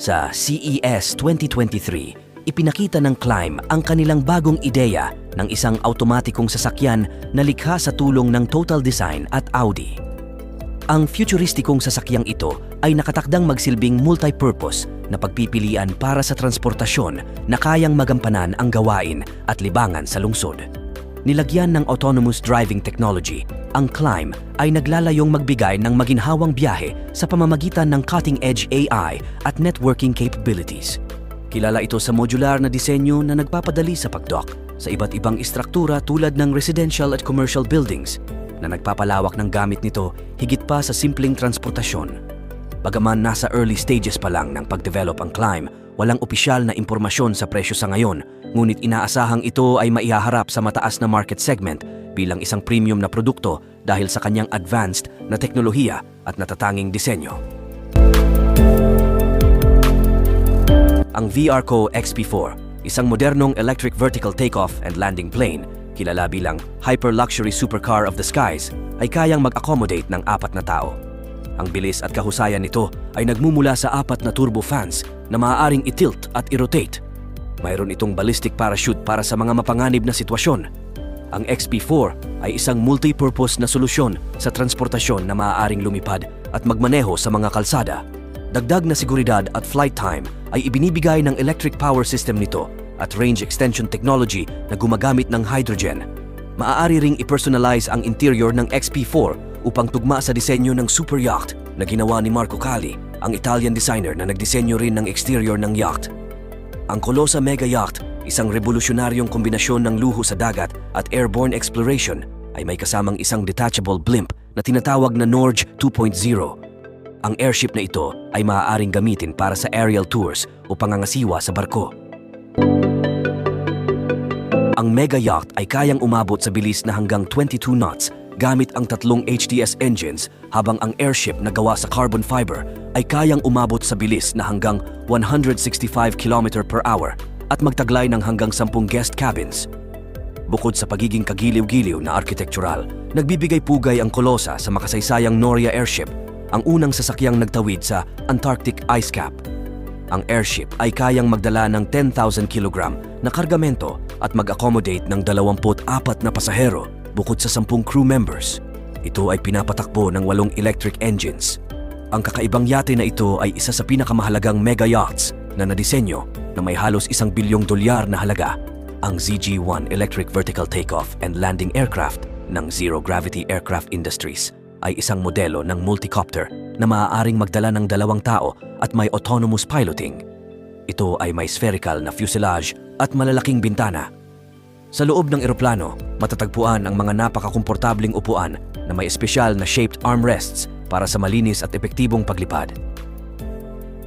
Sa CES 2023, ipinakita ng Climb ang kanilang bagong ideya ng isang automatikong sasakyan na likha sa tulong ng Total Design at Audi. Ang futuristikong sasakyang ito ay nakatakdang magsilbing multi-purpose na pagpipilian para sa transportasyon na kayang magampanan ang gawain at libangan sa lungsod. Nilagyan ng autonomous driving technology, ang Climb ay naglalayong magbigay ng maginhawang biyahe sa pamamagitan ng cutting-edge AI at networking capabilities. Kilala ito sa modular na disenyo na nagpapadali sa pagdock sa iba't ibang istruktura tulad ng residential at commercial buildings na nagpapalawak ng gamit nito higit pa sa simpleng transportasyon. Bagaman nasa early stages pa lang ng pagdevelop ang Climb, walang opisyal na impormasyon sa presyo sa ngayon, ngunit inaasahang ito ay maihaharap sa mataas na market segment bilang isang premium na produkto dahil sa kanyang advanced na teknolohiya at natatanging disenyo. Ang VRCo XP4, isang modernong electric vertical takeoff and landing plane, kilala bilang hyper-luxury supercar of the skies, ay kayang mag-accommodate ng 4 na tao. Ang bilis at kahusayan nito ay nagmumula sa 4 na turbofans na maaaring i-tilt at i-rotate. Mayroon itong ballistic parachute para sa mga mapanganib na sitwasyon. Ang XP4 ay isang multi-purpose na solusyon sa transportasyon na maaaring lumipad at magmaneho sa mga kalsada. Dagdag na seguridad at flight time ay ibinibigay ng electric power system nito at range extension technology na gumagamit ng hydrogen. Maaari ring i-personalize ang interior ng XP4 upang tugma sa disenyo ng super yacht na ginawa ni Marco Cali, ang Italian designer na nagdisenyo rin ng exterior ng yacht. Ang Colossa Mega Yacht, isang revolusyonaryong kombinasyon ng luho sa dagat at airborne exploration, ay may kasamang isang detachable blimp na tinatawag na Norge 2.0. Ang airship na ito ay maaaring gamitin para sa aerial tours o pangangasiwa sa barko. Ang Mega Yacht ay kayang umabot sa bilis na hanggang 22 knots gamit ang 3 HTS engines, habang ang airship na gawa sa carbon fiber ay kayang umabot sa bilis na hanggang 165 km/h at magtaglay ng hanggang 10 guest cabins. Bukod sa pagiging kagiliw-giliw na architectural, nagbibigay pugay ang Colossa sa makasaysayang Noria airship, ang unang sasakyang nagtawid sa Antarctic ice cap. Ang airship ay kayang magdala ng 10,000 kg na kargamento at mag-accommodate ng 24 na pasahero bukod sa 10 crew members. Ito ay pinapatakbo ng 8 electric engines. Ang kakaibang yate na ito ay isa sa pinakamahalagang mega yachts na nadisenyo na may halos $1 bilyong na halaga. Ang ZG-1 Electric Vertical Takeoff and Landing Aircraft ng Zero Gravity Aircraft Industries ay isang modelo ng multicopter na maaaring magdala ng 2 tao at may autonomous piloting. Ito ay may spherical na fuselage at malalaking bintana. Sa loob ng eroplano, matatagpuan ang mga napakakomportabling upuan na may espesyal na shaped armrests para sa malinis at epektibong paglipad.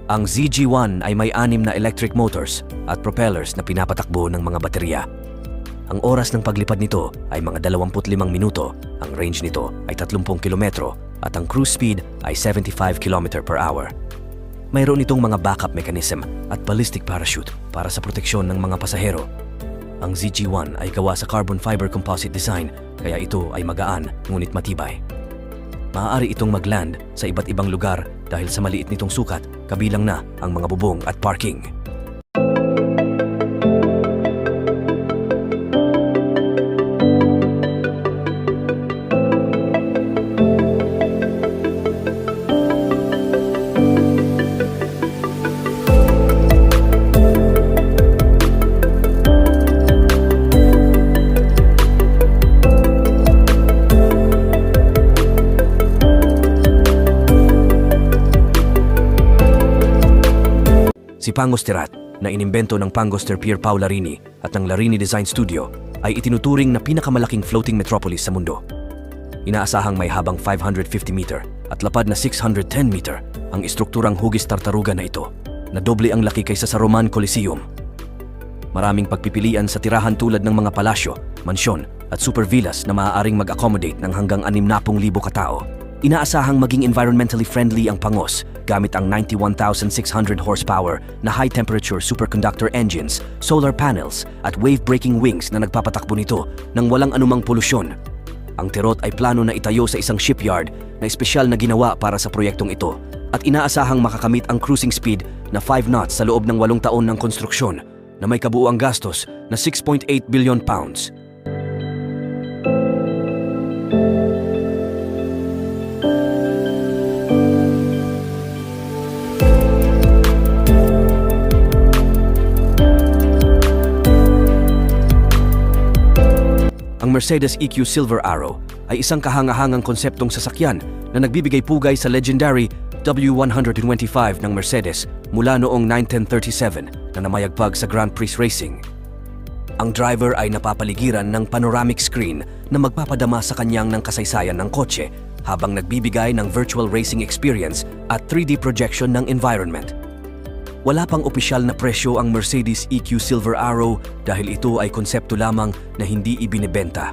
Ang ZG-1 ay may 6 na electric motors at propellers na pinapatakbo ng mga baterya. Ang oras ng paglipad nito ay mga 25 minuto, ang range nito ay 30 kilometro at ang cruise speed ay 75 km/h. Mayroon itong mga backup mechanism at ballistic parachute para sa proteksyon ng mga pasahero. Ang ZG-1 ay gawa sa carbon fiber composite design, kaya ito ay magaan ngunit matibay. Maaari itong mag-land sa iba't ibang lugar dahil sa maliit nitong sukat, kabilang na ang mga bubong at parking. Si Pangosterat, na inimbento ng Pangoster Pier Paolo Larini at ng Larini Design Studio, ay itinuturing na pinakamalaking floating metropolis sa mundo. Inaasahang may habang 550 meter at lapad na 610 meter ang istrukturang hugis tartaruga na ito, na doble ang laki kaysa sa Roman Coliseum. Maraming pagpipilian sa tirahan tulad ng mga palasyo, mansyon at super villas na maaaring mag-accommodate ng hanggang 60,000 katao. Inaasahang maging environmentally friendly ang Pangos gamit ang 91,600 horsepower na high-temperature superconductor engines, solar panels at wave-breaking wings na nagpapatakbo nito ng walang anumang polusyon. Ang Tirot ay plano na itayo sa isang shipyard na espesyal na ginawa para sa proyektong ito at inaasahang makakamit ang cruising speed na 5 knots sa loob ng 8 taon ng konstruksyon na may kabuuang gastos na 6.8 billion pounds. Ang Mercedes EQ Silver Arrow ay isang kahangahangang konseptong sasakyan na nagbibigay pugay sa legendary W125 ng Mercedes mula noong 1937 na namayagpag sa Grand Prix Racing. Ang driver ay napapaligiran ng panoramic screen na magpapadama sa kanyang ng kasaysayan ng kotse habang nagbibigay ng virtual racing experience at 3D projection ng environment. Wala pang opisyal na presyo ang Mercedes EQ Silver Arrow dahil ito ay konsepto lamang na hindi ibinebenta.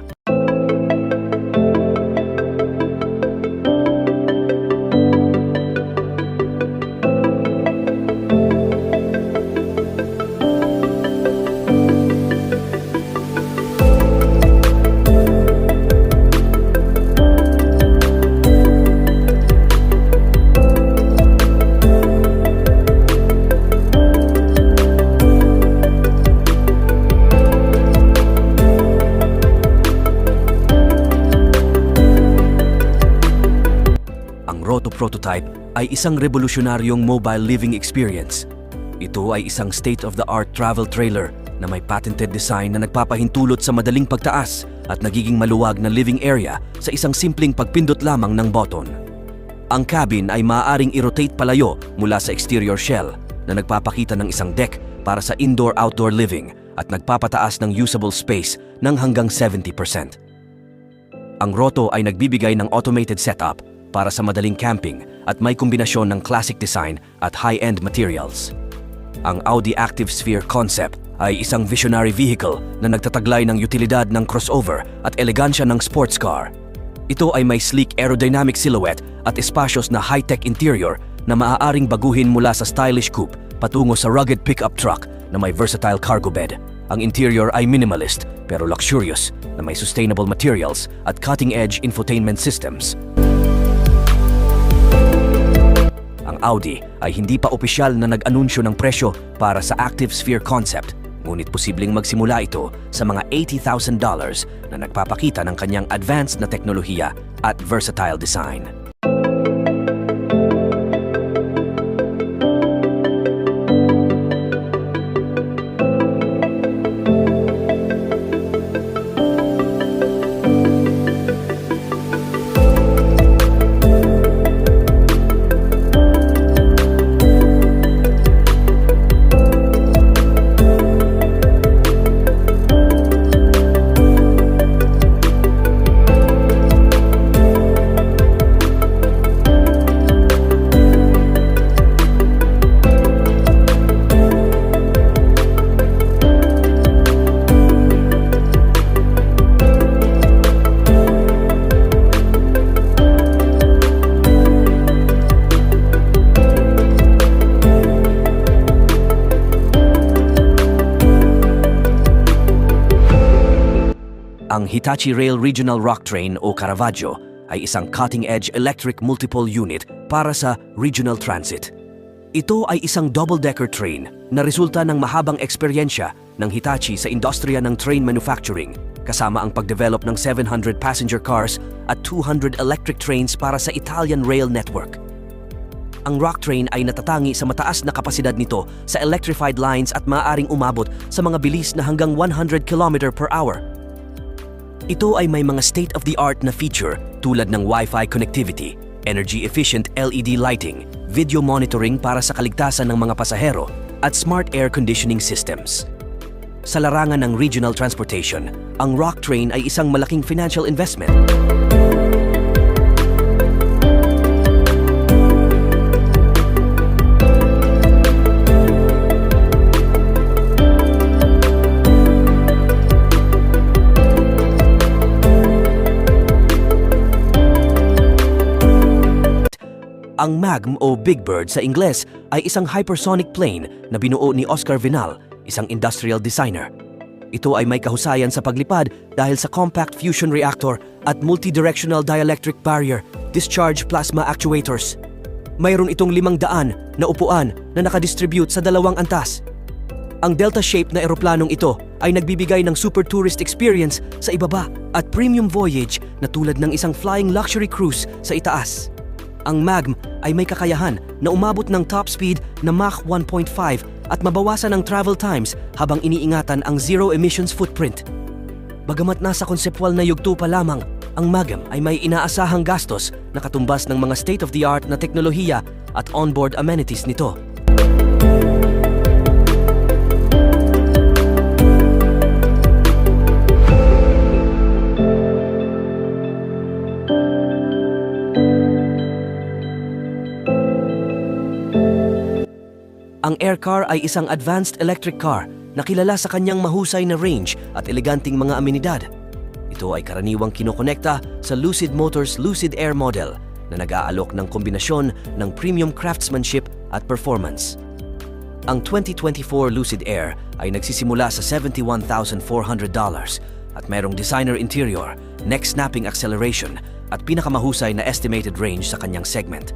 Prototype ay isang revolusyonaryong mobile living experience. Ito ay isang state-of-the-art travel trailer na may patented design na nagpapahintulot sa madaling pagtaas at nagiging maluwag na living area sa isang simpleng pagpindot lamang ng button. Ang cabin ay maaaring i-rotate palayo mula sa exterior shell na nagpapakita ng isang deck para sa indoor-outdoor living at nagpapataas ng usable space ng hanggang 70%. Ang Roto ay nagbibigay ng automated setup para sa madaling camping at may kombinasyon ng classic design at high-end materials. Ang Audi Active Sphere concept ay isang visionary vehicle na nagtataglay ng utilidad ng crossover at elegansya ng sports car. Ito ay may sleek aerodynamic silhouette at espasyos na high-tech interior na maaaring baguhin mula sa stylish coupe patungo sa rugged pickup truck na may versatile cargo bed. Ang interior ay minimalist pero luxurious na may sustainable materials at cutting-edge infotainment systems. Ang Audi ay hindi pa opisyal na nag-anunsyo ng presyo para sa Active Sphere concept, ngunit posibleng magsimula ito sa mga $80,000 na nagpapakita ng kanyang advanced na teknolohiya at versatile design. Ang Hitachi Rail Regional Rock Train o Caravaggio ay isang cutting-edge electric multiple unit para sa regional transit. Ito ay isang double-decker train na resulta ng mahabang eksperyensya ng Hitachi sa industriya ng train manufacturing, kasama ang pagdevelop ng 700 passenger cars at 200 electric trains para sa Italian rail network. Ang rock train ay natatangi sa mataas na kapasidad nito sa electrified lines at maaaring umabot sa mga bilis na hanggang 100 km per hour. Ito ay may mga state-of-the-art na feature tulad ng Wi-Fi connectivity, energy-efficient LED lighting, video monitoring para sa kaligtasan ng mga pasahero, at smart air conditioning systems. Sa larangan ng regional transportation, ang rock train ay isang malaking financial investment. Ang MAGM o Big Bird sa Ingles ay isang hypersonic plane na binuo ni Oscar Vinal, isang industrial designer. Ito ay may kahusayan sa paglipad dahil sa compact fusion reactor at multidirectional dielectric barrier discharge plasma actuators. Mayroon itong 500 na upuan na nakadistribute sa 2 antas. Ang Delta-shaped na eroplanong ito ay nagbibigay ng super tourist experience sa ibaba at premium voyage na tulad ng isang flying luxury cruise sa itaas. Ang MAGM ay may kakayahan na umabot ng top speed na Mach 1.5 at mabawasan ang travel times habang iniingatan ang zero emissions footprint. Bagamat nasa konseptual na yugto pa lamang, ang MAGM ay may inaasahang gastos na katumbas ng mga state-of-the-art na teknolohiya at onboard amenities nito. Ang Aircar ay isang advanced electric car na kilala sa kanyang mahusay na range at eleganting mga amenidad. Ito ay karaniwang kinokonekta sa Lucid Motors Lucid Air model na nag-aalok ng kombinasyon ng premium craftsmanship at performance. Ang 2024 Lucid Air ay nagsisimula sa $71,400 at mayroong designer interior, neck-snapping acceleration at pinakamahusay na estimated range sa kanyang segment.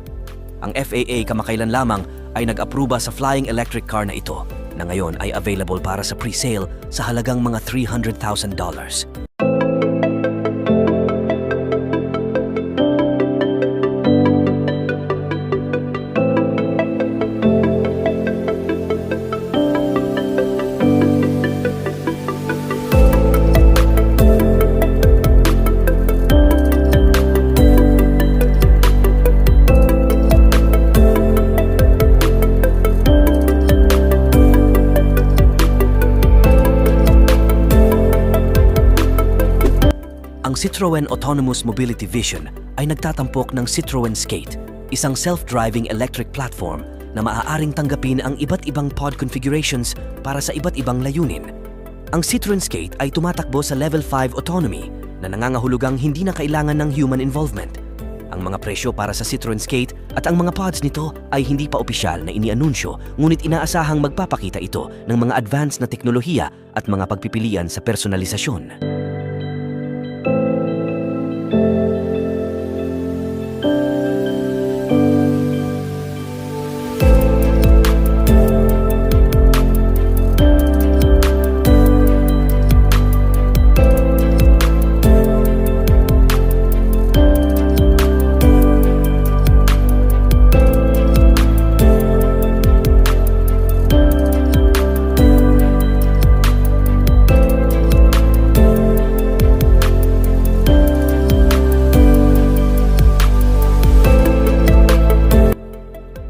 Ang FAA kamakailan lamang ay nag-aproba sa flying electric car na ito na ngayon ay available para sa pre-sale sa halagang mga $300,000. Ang Citroën Autonomous Mobility Vision ay nagtatampok ng Citroën Skate, isang self-driving electric platform na maaaring tanggapin ang iba't ibang pod configurations para sa iba't ibang layunin. Ang Citroën Skate ay tumatakbo sa Level 5 autonomy na nangangahulugang hindi na kailangan ng human involvement. Ang mga presyo para sa Citroën Skate at ang mga pods nito ay hindi pa opisyal na inianunsyo, ngunit inaasahang magpapakita ito ng mga advanced na teknolohiya at mga pagpipilian sa personalisasyon.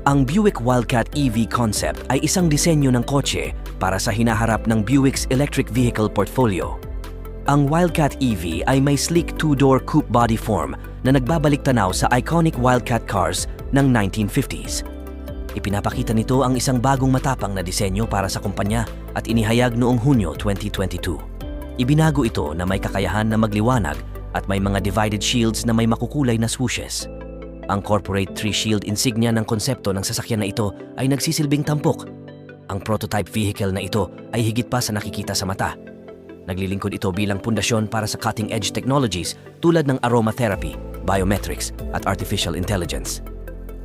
Ang Buick Wildcat EV concept ay isang disenyo ng kotse para sa hinaharap ng Buick's electric vehicle portfolio. Ang Wildcat EV ay may sleek two-door coupe body form na nagbabalik tanaw sa iconic Wildcat cars ng 1950s. Ipinapakita nito ang isang bagong matapang na disenyo para sa kumpanya at inihayag noong Hunyo 2022. Ibinago ito na may kakayahan na magliwanag at may mga divided shields na may makukulay na swooshes. Ang corporate tree shield insignia ng konsepto ng sasakyan na ito ay nagsisilbing tampok. Ang prototype vehicle na ito ay higit pa sa nakikita sa mata. Naglilingkod ito bilang pundasyon para sa cutting-edge technologies tulad ng aromatherapy, biometrics at artificial intelligence.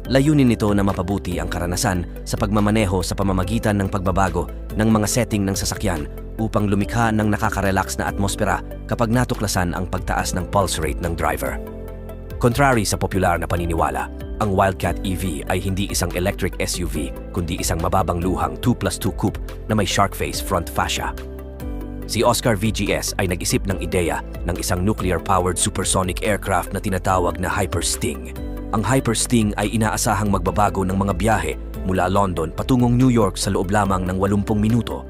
Layunin nito na mapabuti ang karanasan sa pagmamaneho sa pamamagitan ng pagbabago ng mga setting ng sasakyan upang lumikha ng nakaka-relax na atmosfera kapag natuklasan ang pagtaas ng pulse rate ng driver. Contrary sa popular na paniniwala, ang Wildcat EV ay hindi isang electric SUV kundi isang mababang luhang 2+2 coupe na may shark face front fascia. Si Oscar VGS ay nag-isip ng ideya ng isang nuclear-powered supersonic aircraft na tinatawag na Hyper Sting. Ang Hyper Sting ay inaasahang magbabago ng mga biyahe mula London patungong New York sa loob lamang ng 80 minuto.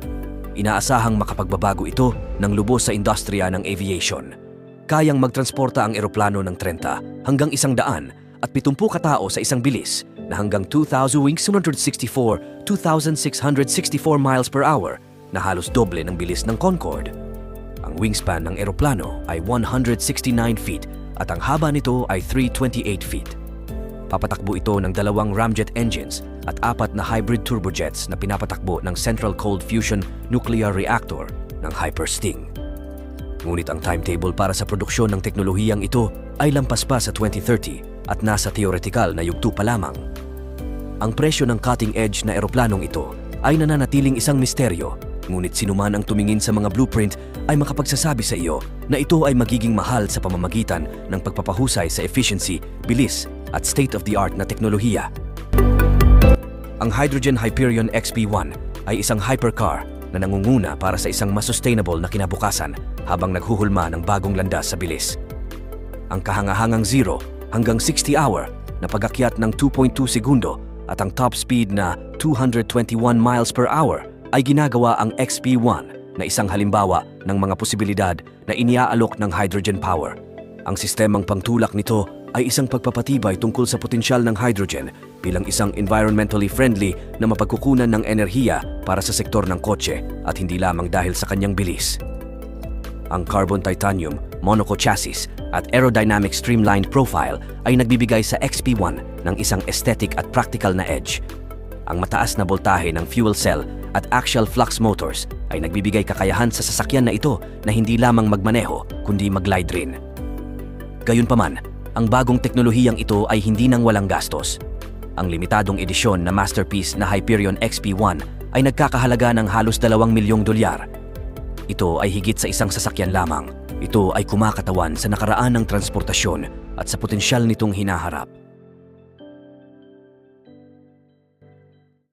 Inaasahang makapagbabago ito ng lubos sa industriya ng aviation. Kayang magtransporta ang eroplano ng 30 hanggang 100 at 70 katao sa isang bilis na hanggang 2,664 miles per hour na halos doble ng bilis ng Concorde. Ang wingspan ng eroplano ay 169 feet at ang haba nito ay 328 feet. Papatakbo ito ng 2 ramjet engines at 4 na hybrid turbojets na pinapatakbo ng Central Cold Fusion Nuclear Reactor ng Hyper Sting. Ngunit ang timetable para sa produksyon ng teknolohiyang ito ay lampas pa sa 2030 at nasa theoretical na yugto pa lamang. Ang presyo ng cutting-edge na eroplanong ito ay nananatiling isang misteryo, ngunit sinuman ang tumingin sa mga blueprint ay makapagsasabi sa iyo na ito ay magiging mahal sa pamamagitan ng pagpapahusay sa efficiency, bilis at state-of-the-art na teknolohiya. Ang Hydrogen Hyperion XP1 ay isang hypercar na nangunguna para sa isang mas sustainable na kinabukasan habang naghuhulma ng bagong landas sa bilis. Ang kahangahangang 0 hanggang 60 hour na pag-akyat ng 2.2 segundo at ang top speed na 221 miles per hour ay ginagawa ang XP1 na isang halimbawa ng mga posibilidad na iniaalok ng hydrogen power. Ang sistemang pangtulak nito ay isang pagpapatibay tungkol sa potensyal ng hydrogen bilang isang environmentally friendly na mapagkukunan ng enerhiya para sa sektor ng kotse at hindi lamang dahil sa kanyang bilis. Ang carbon titanium, monocoque chassis at aerodynamic streamlined profile ay nagbibigay sa XP1 ng isang aesthetic at practical na edge. Ang mataas na boltahe ng fuel cell at axial flux motors ay nagbibigay kakayahan sa sasakyan na ito na hindi lamang magmaneho kundi mag-glide rin. Gayunpaman, ang bagong teknolohiyang ito ay hindi nang walang gastos. Ang limitadong edisyon na masterpiece na Hyperion XP1 ay nagkakahalaga ng halos $2 milyong. Ito ay higit sa isang sasakyan lamang. Ito ay kumakatawan sa nakaraan ng transportasyon at sa potensyal nitong hinaharap.